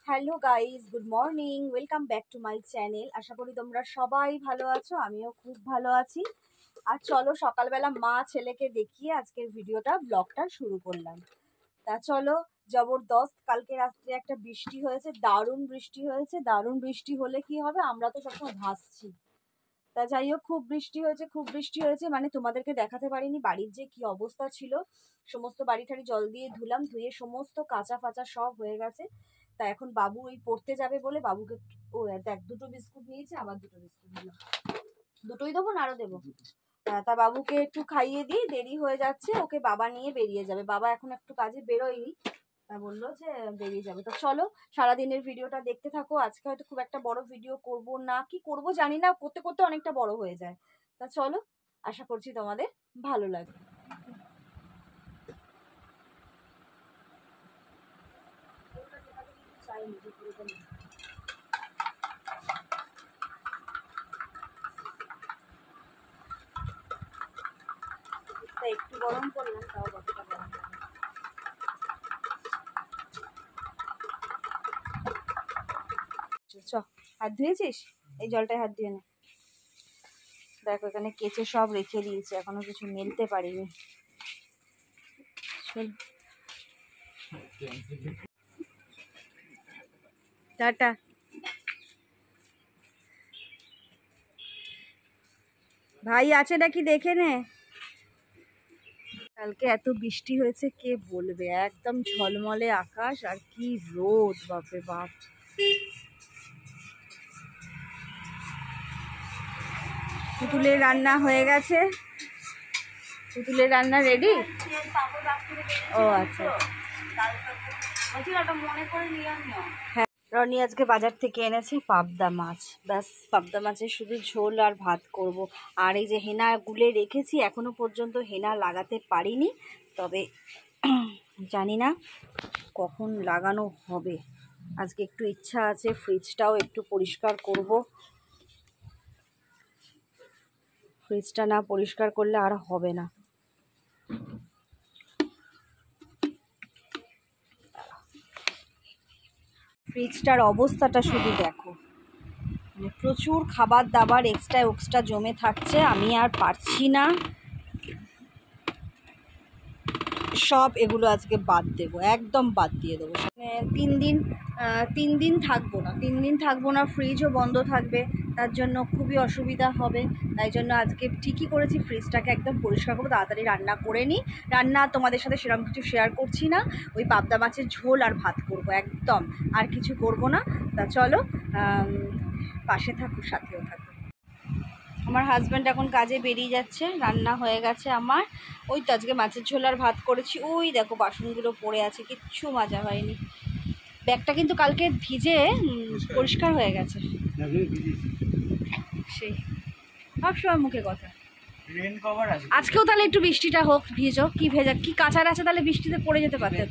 Hello guys, good morning, welcome back to my channel. আশা করি তোমরা সবাই ভালো আছো, আমিও খুব ভালো আছি। আর চলো সকালবেলা মা ছেলেকে দেখিয়ে আজকের ব্লগটা শুরু করলাম। তা চলো, জবরদস্ত কালকে রাত্রে একটা বৃষ্টি হয়েছে, দারুণ বৃষ্টি হয়েছে। দারুণ বৃষ্টি হলে কি হবে, আমরা তো সবসময় ভাসছি। তা যাই হোক, খুব বৃষ্টি হয়েছে, মানে তোমাদেরকে দেখাতে পারিনি বাড়ির যে কি অবস্থা ছিল। সমস্ত বাড়ি ঠাড়ি জল দিয়ে ধুলাম, ধুয়ে সমস্ত কাঁচা ফাচা সব হয়ে গেছে। তা এখন বাবু ওই পড়তে যাবে বলে বাবুকে ও দেখ, দুটো বিস্কুট নিয়েছে, আবার দুটো বিস্কুট নিল। দুটোই দেবো না আরো দেবো? তা বাবুকে একটু খাইয়ে দিই, দেরি হয়ে যাচ্ছে, ওকে বাবা নিয়ে বেরিয়ে যাবে। বাবা এখন একটু কাজে বেরোয়নি, তা বললো যে বেরিয়ে যাবে। তো চলো সারাদিনের ভিডিওটা দেখতে থাকো। আজকে হয়তো খুব একটা বড় ভিডিও করব না, কি করব জানি না, করতে করতে অনেকটা বড় হয়ে যায়। তা চলো, আশা করছি তোমাদের ভালো লাগবে। একটু গরম করলাম, তাও কতটা গরম। চ, হাত ধুয়েছিস? এই জলটায় হাত ধুয়ে নে। দেখো এখানে কেচে সব রেখে দিয়েছে, এখনো কিছু মেলতে পারিনি। টাটা। ভাই আছে নাকি দেখে নে। কালকে এত বৃষ্টি হয়েছে কে বলবে, একদম ঝলমলে আকাশ আর কি রোদ, বাপরে বাপ। পুতুলের রান্না হয়ে গেছে, পুতুলের রান্না রেডি। ও আচ্ছা, হ্যাঁ। রনি আজকে বাজার থেকে এনেছে পাবদা মাছ, ব্যাস পাবদা মাছের শুধু ঝোল আর ভাত করব। আর এই যে হেনা গুলে রেখেছি, এখনো পর্যন্ত হেনা লাগাতে পারিনি, তবে জানি না কখন লাগানো হবে। আজকে একটু ইচ্ছা আছে, ফ্রিজটাও একটু পরিষ্কার করব। ফ্রিজটা না পরিষ্কার করলে আর হবে না। ফ্রিজটার অবস্থাটা শুধু দেখো, মানে প্রচুর খাবার দাবার এক্সট্রা জমে থাকছে, আমি আর পারছি না। সব এগুলো আজকে বাদ দেবো, একদম বাদ দিয়ে দেবো। তিন দিন থাকবো না, ফ্রিজও বন্ধ থাকবে, তার জন্য খুবই অসুবিধা হবে। তাই জন্য আজকে ঠিকই করেছি, ফ্রিজটাকে একদম পরিষ্কার করবো, তাড়াতাড়ি রান্না করে নিই। রান্না তোমাদের সাথে সেরকম কিছু শেয়ার করছি না, ওই পাবদা মাছের ঝোল আর ভাত করবো, একদম আর কিছু করব না। তা চলো পাশে থাকো, সাথেও থাকো। আমার হাজব্যান্ড এখন কাজে বেরিয়ে যাচ্ছে, রান্না হয়ে গেছে আমার। ওই তো আজকে মাছের ঝোল আর ভাত করেছি, ওই দেখো বাসনগুলো পড়ে আছে, কিচ্ছু মাজা হয়নি। ব্যাগটা কিন্তু কালকে ভিজে পরিষ্কার হয়ে গেছে। সেই সবসময় মুখে কথা। আজকেও তাহলে একটু বৃষ্টিটা হোক, ভিজো, কি ভেজা কি কাঁচার আছে, তাহলে বৃষ্টিতে পড়ে যেতে পারতে।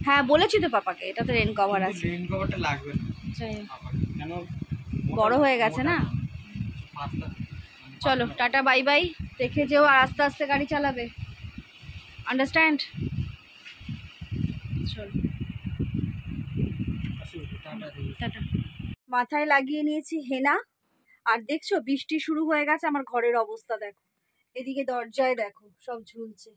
হ্যাঁ বলেছি তো পাপাকে, এটা তো রেন কভার আছে। বড় হয়ে গেছে না। চলো টাটা বাই বাই, দেখে যেও আর আস্তে আস্তে গাড়ি চালাবে, আন্ডারস্ট্যান্ড। চলো টাটা। মাথায় লাগিয়ে নিয়েছি হেনা, আর দেখছো বৃষ্টি শুরু হয়ে গেছে। আমার ঘরের অবস্থা দেখো, এদিকে দরজায় দেখো সব ঝুলছে।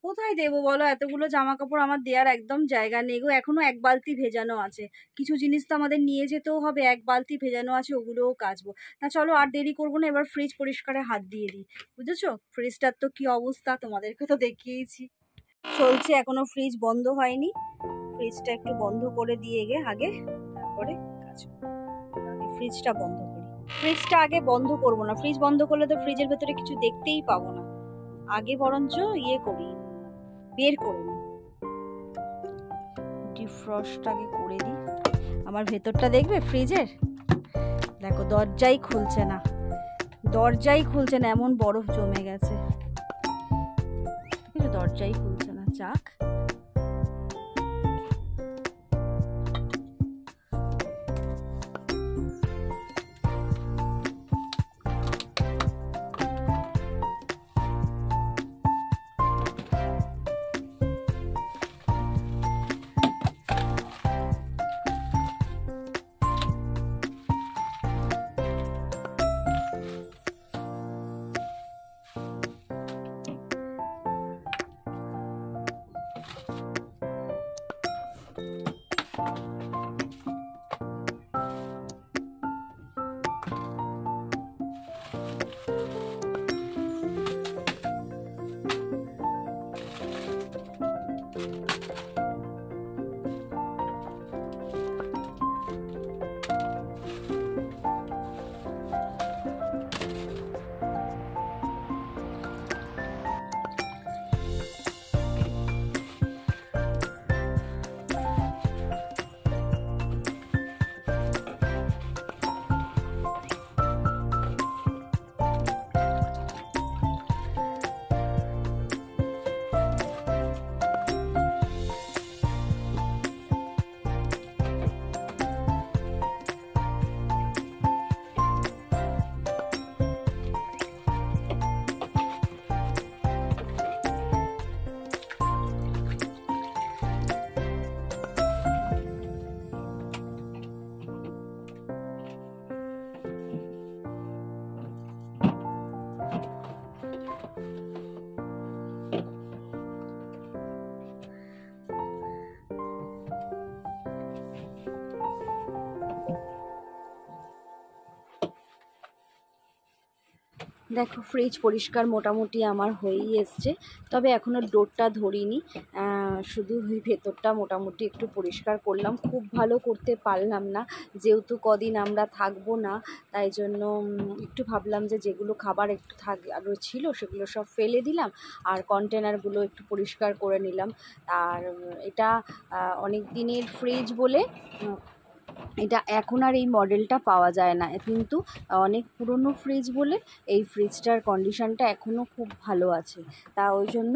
কোথায় দেবো বলো, এতগুলো জামা কাপড় আমার দেওয়ার একদম জায়গা নেই গো। এখনো এক বালতি ভেজানো আছে, কিছু জিনিস তো আমাদের নিয়ে যেতেও হবে, এক বালতি ভেজানো আছে, ওগুলোও কাচবো। না চলো আর দেরি করবো না, এবার ফ্রিজ পরিষ্কারে হাত দিয়ে দিই। বুঝেছো ফ্রিজটার তো কি অবস্থা, তোমাদেরকে তো দেখিয়েছি। চলছে, এখনো ফ্রিজ বন্ধ হয়নি, ফ্রিজটা একটু বন্ধ করে দিয়ে গে আগে, তারপরে কাচবো। ফ্রিজটা বন্ধ করি, ফ্রিজটা আগে বন্ধ করবো না, ফ্রিজ বন্ধ করলে তো ফ্রিজের ভেতরে কিছু দেখতেই পাবো না। আগে বরঞ্চ করি, বের করে নিই, ডিফ্রস্টটাকে করে দিই। আমার ভেতরটা দেখবে ফ্রিজের, দেখো দরজাই খুলছে না, এমন বরফ জমে গেছে, দরজাই খুলছে না। যাক, দেখো ফ্রিজ পরিষ্কার মোটামুটি আমার হয়েই এসছে, তবে এখনও ডোরটা ধরিনি, শুধু ওই ভেতরটা মোটামুটি একটু পরিষ্কার করলাম। খুব ভালো করতে পারলাম না, যেহেতু কদিন আমরা থাকবো না, তাই জন্য একটু ভাবলাম যে যেগুলো খাবার একটু আরও ছিল সেগুলো সব ফেলে দিলাম, আর কন্টেনারগুলো একটু পরিষ্কার করে নিলাম। আর এটা অনেক দিনের ফ্রিজ বলে এটা এখন আর এই মডেলটা পাওয়া যায় না, কিন্তু অনেক পুরনো ফ্রিজ বলে এই ফ্রিজটার কন্ডিশনটা এখনও খুব ভালো আছে। তা ওই জন্য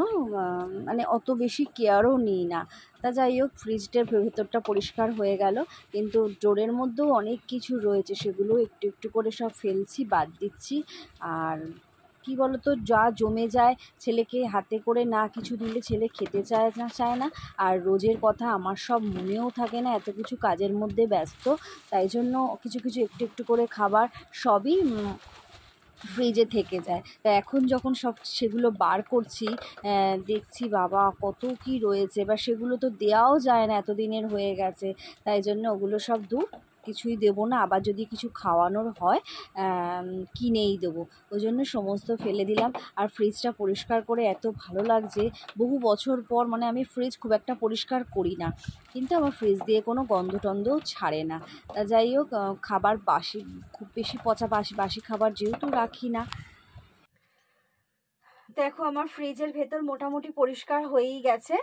মানে অত বেশি কেয়ারও নিই না। তা যাই হোক, ফ্রিজটার ভেতরটা পরিষ্কার হয়ে গেল, কিন্তু ডোরের মধ্যেও অনেক কিছু রয়েছে, সেগুলো একটু একটু করে সব ফেলছি, বাদ দিচ্ছি। আর কি বলতো, যা জমে যায়, ছেলেকে হাতে করে না কিছু দিলে ছেলে খেতে চায় না। আর রোজের কথা আমার সব মনেও থাকে না, এত কিছু কাজের মধ্যে ব্যস্ত, তাই জন্য কিছু কিছু একটু একটু করে খাবার সবই ফ্রিজে থেকে যায়। তা এখন যখন সব সেগুলো বার করছি, দেখছি বাবা কত কি রয়েছে, বা সেগুলো তো দেওয়াও যায় না, এতদিনের হয়ে গেছে, তাই জন্য ওগুলো সব দূর, কিছুই দেবো না। আবার যদি কিছু খাওয়ানোর হয় কিনেই দেবো, ওই জন্য সমস্ত ফেলে দিলাম। আর ফ্রিজটা পরিষ্কার করে এত ভালো লাগছে, বহু বছর পর, মানে আমি ফ্রিজ খুব একটা পরিষ্কার করি না, কিন্তু আমার ফ্রিজ দিয়ে কোনো গন্ধ টন্ধও ছাড়ে না। তা যাই হোক, খাবার বাসি, খুব বেশি পচা বাসি খাবার যেহেতু রাখি না। দেখো আমার ফ্রিজের ভেতর মোটামুটি পরিষ্কার হয়েই গেছে।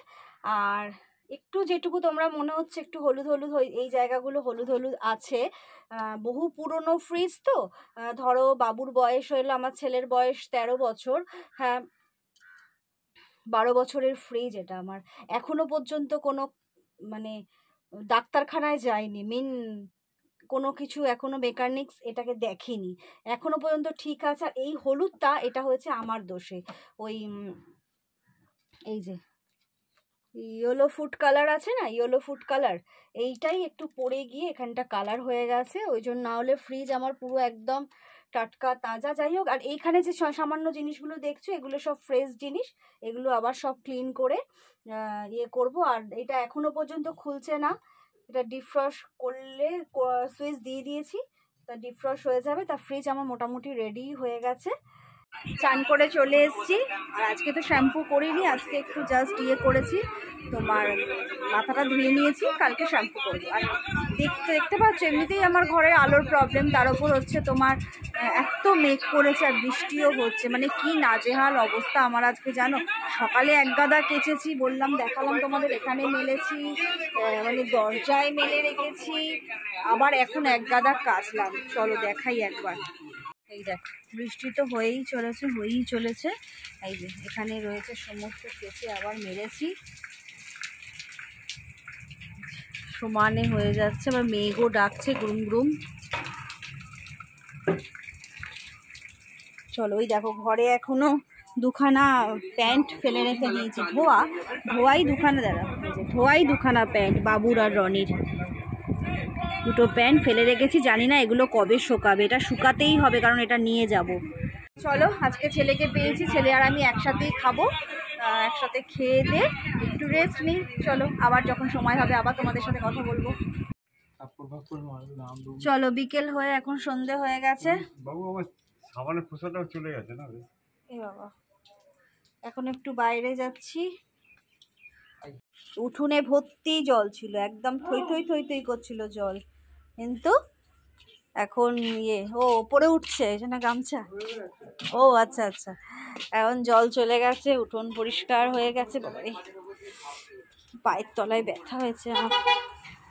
আর একটু যেটুকু তোমরা মনে হচ্ছে একটু হলুদ হলুদ এই জায়গাগুলো হলুদ হলুদ আছে, বহু পুরনো ফ্রিজ তো, ধরো বাবুর বয়স হলো, আমার ছেলের বয়স 13 বছর, হ্যাঁ 12 বছরের ফ্রিজ এটা আমার। এখনো পর্যন্ত কোনো মানে ডাক্তারখানায় যায়নি, কোনো কিছু এখনো মেকানিক্স এটাকে দেখেনি, এখনো পর্যন্ত ঠিক আছে। আর এই হলুদটা এটা হয়েছে আমার দোষে, ওই এই যে ইয়েলো ফুড কালার আছে না, ইয়েলো ফুড কালার, এইটাই একটু পড়ে গিয়ে এখানটা কালার হয়ে গেছে, ওই জন্য। না হলে ফ্রিজ আমার পুরো একদম টাটকা তাজা। যাই হোক, আর এইখানে যে সামান্য জিনিসগুলো দেখছো এগুলো সব ফ্রেশ জিনিস, এগুলো আবার সব ক্লিন করে ইয়ে করব। আর এটা এখনো পর্যন্ত খুলছে না, এটা ডিফ্রস্ট করলে, সুইচ দিয়ে দিয়েছি, তা ডিফ্রস্ট হয়ে যাবে। তা ফ্রিজ আমার মোটামুটি রেডি হয়ে গেছে। চান করে চলে এসেছি, আর আজকে তো শ্যাম্পু করিনি, আজকে একটু জাস্ট ইয়ে করেছি, তোমার মাথাটা ধুয়ে নিয়েছি, কালকে শ্যাম্পু করবো। আর দেখতে পাচ্ছ এমনিতেই আমার ঘরে আলোর প্রবলেম, তার উপর হচ্ছে তোমার এত মেঘ করেছে আর বৃষ্টিও হচ্ছে, মানে কি নাজেহাল অবস্থা আমার আজকে জানো। সকালে এক গাদা কেচেছি, বললাম দেখালাম তোমাদের, এখানে মেলেছি, মানে দরজায় মেলে রেখেছি, আবার এখন এক গাদা কাচলাম, চলো দেখাই একবার। এই দেখ, বৃষ্টি তো হয়েই চলেছে। এই যে এখানে রয়েছে সমস্ত কেচে আবার মেরেছি, সমানে হয়ে যাচ্ছে, আবার মেঘও ডাকছে গুরুম গুরুম। চলো, ওই দেখো ঘরে এখনো দুখানা প্যান্ট ফেলে রেখে দিয়েছি, ধোয়াই দুখানা প্যান্ট, বাবুর আর রনির দুটো প্যান্ট ফেলে রেখেছি, জানি না এগুলো কবে শুকাবে, এটা শুকাতেই হবে কারণ এটা নিয়ে যাব। চলো, আজকে ছেলেকে পেয়েছি, ছেলে আর আমি একসাথেই খাবো। একসাথে খেয়ে দে একটু রেস্ট নিই। চলো আবার যখন সময় হবে আবার তোমাদের সাথে কথা বলবো। চলো বিকেল হয়ে এখন সন্ধে হয়ে গেছে। বাবু আমার সাবানের খোসাটাও চলে গেছে না রে। এ বাবা, এখন একটু বাইরে যাচ্ছি। উঠোনে ভর্তি জল ছিল, একদম থই থই থই থই করছিল জল, কিন্তু এখন ও ওপরে উঠছে না গামছা। ও আচ্ছা আচ্ছা, এখন জল চলে গেছে, উঠোন পরিষ্কার হয়ে গেছে। বাবারে পায়ের তলায় ব্যথা হয়েছে আমার।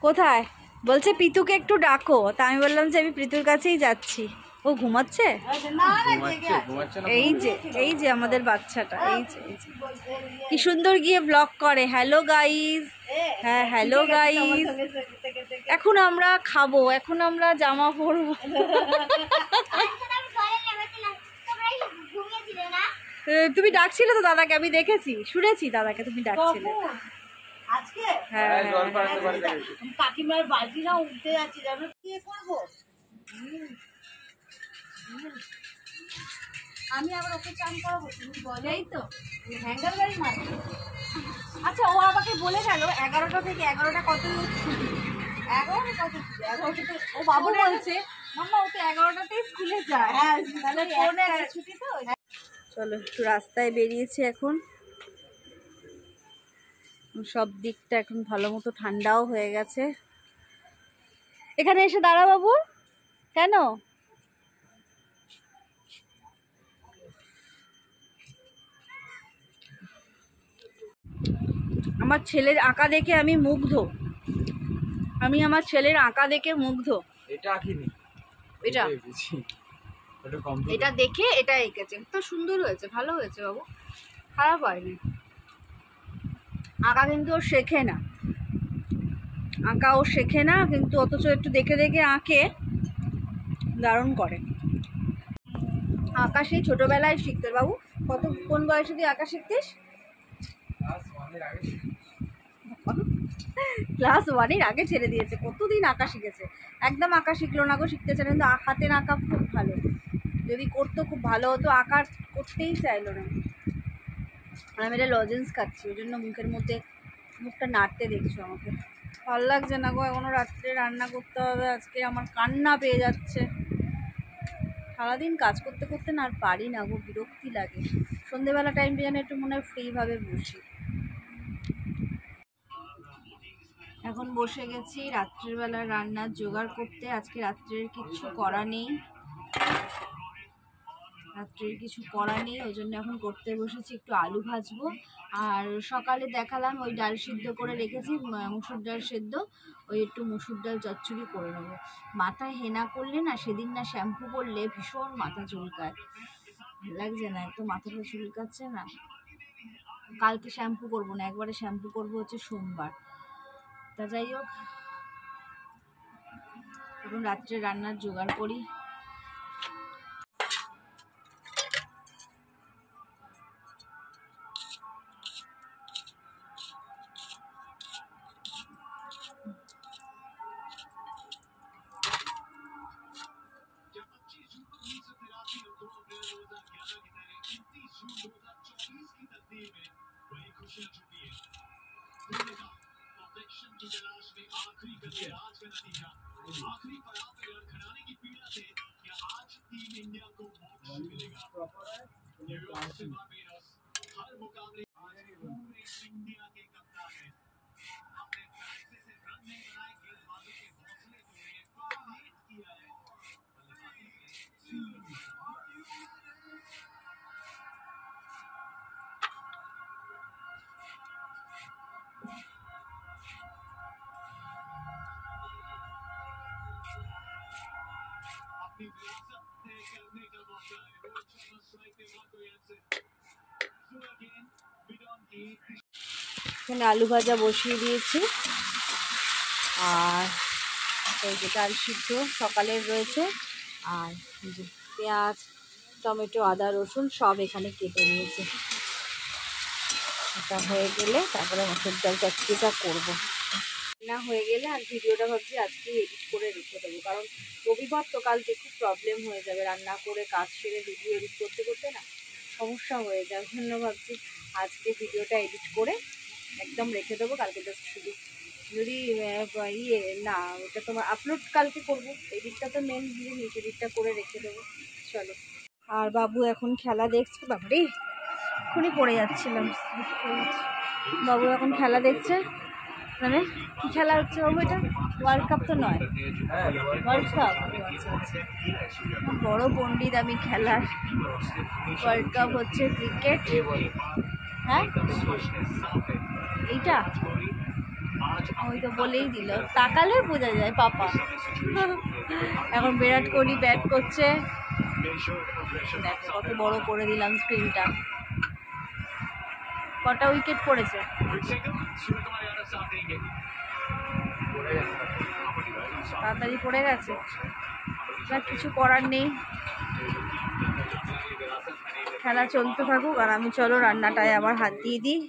কোথায় বলছে পিতুকে একটু ডাকো, তা আমি বললাম যে আমি পিতুর কাছেই যাচ্ছি। ও ঘুমাচ্ছে। এই যে আমাদের বাচ্চাটা, এই যে কি সুন্দর গিয়ে ব্লগ করে। হ্যালো গাইজ, হ্যাঁ হ্যালো গাইজ, এখন আমরা খাবো, এখন আমরা জামা পরবো। তুমি ডাকছিলে তো দাদাকে, আমি দেখেছি, শুনেছি দাদাকে তুমি ডাকছিলে আজকে। হ্যাঁ কাকিমার বালতি না উঠতে যাচ্ছি, জানো কি করবো আমি আবার ওকে চান করাবো, তুমি বলেই তো হ্যাঙ্গার গাড়ি মারো। আচ্ছা ও আমাকে বলে গেল 11টা থেকে 11টা কত ছুটি, 11টা কত ছুটি, 11টা ও বাবু বলছে মাম্মা ও তো 11টাতেই স্কুলে যায়, তাহলে পৌনে ছুটি তো। চলো একটু রাস্তায় বেরিয়েছি এখন, সব দিকটা এখন ভালো মতো ঠান্ডাও হয়ে গেছে। এখানে এসে দাঁড়া বাবু, কেন? আমার ছেলের আঁকা দেখে আমি মুগ্ধ, আমি আমার ছেলের আঁকা দেখে মুগ্ধ। এটা আঁকিনি, এটা দেখে এটা এঁকেছে, তো সুন্দর হয়েছে, ভালো হয়েছে বাবু, খারাপ হয়নি। আঁকা কিন্তু ও শেখে না, আঁকা ও শেখে না, কিন্তু অথচ একটু দেখে দেখে আঁকে, দারুণ করে। আঁকা সেই ছোটবেলায় শিখতে বাবু, কোন বয়সে তুই আঁকা শিখতিস? ক্লাস 1-এর আগে ছেড়ে দিয়েছে, কতদিন আঁকা শিখেছে, একদম আঁকা শিখলো না গো, শিখতে চায় না। কিন্তু হাতের আঁকা খুব ভালো, যদি করতো খুব ভালো হতো, আঁকা করতেই চাইলো না। আমি এটা লজেন্স খাচ্ছি, ওই জন্য মুখের মধ্যে মুখটা নাড়তে দেখছো আমাকে, ভালো লাগছে না গো। এখনো রাত্রে রান্না করতে হবে আজকে, আমার কান্না পেয়ে যাচ্ছে। সারাদিন কাজ করতে করতে না আর পারি না গো, বিরক্তি লাগে। সন্ধেবেলা টাইমটা যেন একটু মনে হয় ফ্রিভাবে বসি। এখন বসে গেছি রাত্রের বেলা রান্নার জোগাড় করতে। আজকে রাত্রের কিছু করা নেই, ওই জন্য এখন করতে বসেছি। একটু আলু ভাজবো, আর সকালে দেখালাম ওই ডাল সিদ্ধ করে রেখেছি, মুসুর ডাল সেদ্ধ, ওই একটু মুসুর ডাল চচ্চড়ি করে নেবো। মাথায় হেনা করলে না, সেদিন না শ্যাম্পু করলে ভীষণ মাথা চুলকায়, ভালো লাগছে না, একটু মাথাটা চুলকাচ্ছে না। কালকে শ্যাম্পু করবো না, একবারে শ্যাম্পু করবো হচ্ছে সোমবার। তা যাই হোক, এখন রাত্রে রান্নার জোগাড় করি। এখানে আলু ভাজা বসিয়ে দিয়েছি, আর এই যে ডাল সিদ্ধ সকালের রয়েছে, আর এই যে পেঁয়াজ টমেটো আদা রসুন সব এখানে কেটে নিয়েছে। এটা হয়ে গেলে তারপরে মসুর ডাল চচ্চড়িটা করবো। না হয়ে গেলে আর ভিডিওটা ভাবছি আজকে এডিট করে রেখে দেবো, কারণ রবিবার তো কালকে খুব প্রবলেম হয়ে যাবে, রান্না করে কাজ সেরে ভিডিও এডিট করতে করতে না সমস্যা হয়ে যায়। জন্য ভাবছি আজকে ভিডিওটা এডিট করে একদম রেখে দেবো, কালকে জাস্ট শুধু যদি না ওটা তোমার আপলোড কালকে করবো, এডিটটা তো মেন জিনিস, এডিটটা করে রেখে দেবো। চলো, আর বাবু এখন খেলা দেখছে, বাবারে এক্ষুনি পড়ে যাচ্ছিলাম, বাবু এখন খেলা দেখছে। মানে কি খেলা হচ্ছে বাবু? এটা ওয়ার্ল্ড কাপ তো নয়, ওয়ার্ল্ড কাপ। বড় পণ্ডিত আমি খেলার। ওয়ার্ল্ড কাপ হচ্ছে ক্রিকেট। হ্যাঁ এইটা ওই তো বলেই দিল, তাকালে বোঝা যায় পাপা। এখন বিরাট কোহলি ব্যাট করছে, দেখো কত বড় করে দিলাম স্ক্রিনটা। কটা উইকেট পড়েছে? তাড়াতাড়ি পড়ে গেছে, না কিছু করার নেই, খেলা চলতে থাকুক। আর আমি চলো রান্নাটায় আবার হাত দিয়ে দিই।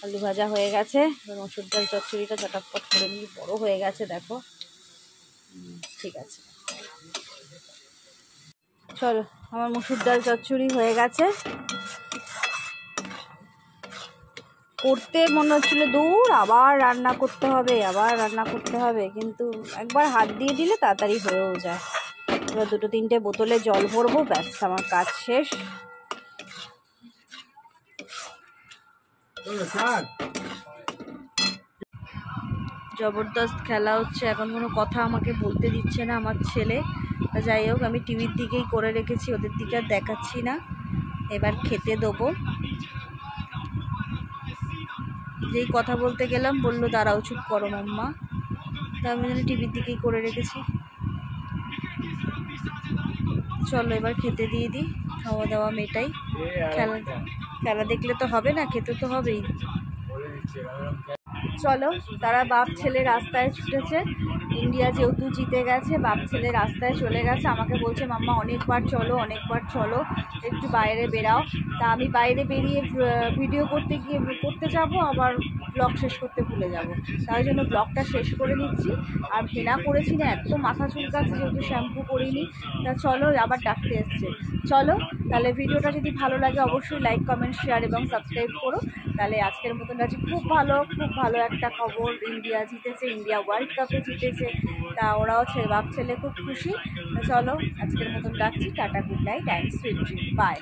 আলু ভাজা হয়ে গেছে, মসুর ডাল চচ্চড়িটা চটাপট করে নিই, বড় হয়ে গেছে দেখো। ঠিক আছে, চলো আমার মসুর ডাল চচ্চড়ি হয়ে গেছে। করতে মনে হচ্ছিল দূর আবার রান্না করতে হবে, আবার রান্না করতে হবে, কিন্তু একবার হাত দিয়ে দিলে তাড়াতাড়ি হয়েও যায়। এবার 2-3টে বোতলে জল ভরবো, ব্যাস আমার কাজ শেষ। জবরদস্ত খেলা হচ্ছে, এখন কোনো কথা আমাকে বলতে দিচ্ছে না আমার ছেলে। যাই হোক, আমি টিভির দিকেই করে রেখেছি, ওদের দিকে আর দেখাচ্ছি না। এবার খেতে দেবো। যেই কথা বলতে গেলাম বললো দাঁড়াও চুপ করো মাম্মা, তা আমি যেন টিভির দিকেই করে রেখেছি। চলো এবার খেতে দিয়ে দিই, খাওয়া দাওয়া মেটাই। খেলা দেখলে তো হবে না, খেতে তো হবেই। চলো, তারা বাপ ছেলে রাস্তায় ছুটেছে, ইন্ডিয়া যেহেতু জিতে গেছে, বাপ ছেলে রাস্তায় চলে গেছে। আমাকে বলছে মাম্মা অনেকবার চলো, অনেকবার চলো, একটু বাইরে বেরাও। তা আমি বাইরে বেরিয়ে ভিডিও করতে যাব, আবার ব্লগ শেষ করতে ভুলে যাব, তাই জন্য ব্লগটা শেষ করে নিচ্ছি। আর হেনা করেছি না, এত মাথা চুলকাচ্ছে যেহেতু শ্যাম্পু করিনি। তা চলো, আবার ডাকতে এসছে। চলো তাহলে ভিডিওটা যদি ভালো লাগে অবশ্যই লাইক কমেন্ট শেয়ার এবং সাবস্ক্রাইব করো। তাহলে আজকের মতন আছে, খুব ভালো একটা খবর, ইন্ডিয়া জিতেছে, ইন্ডিয়া ওয়ার্ল্ড কাপে জিতেছে। তা ওরাও বাপ ছেলে খুব খুশি। চলো আজকের মতন ডাকছি, টাটা, good night and sweet dream, by.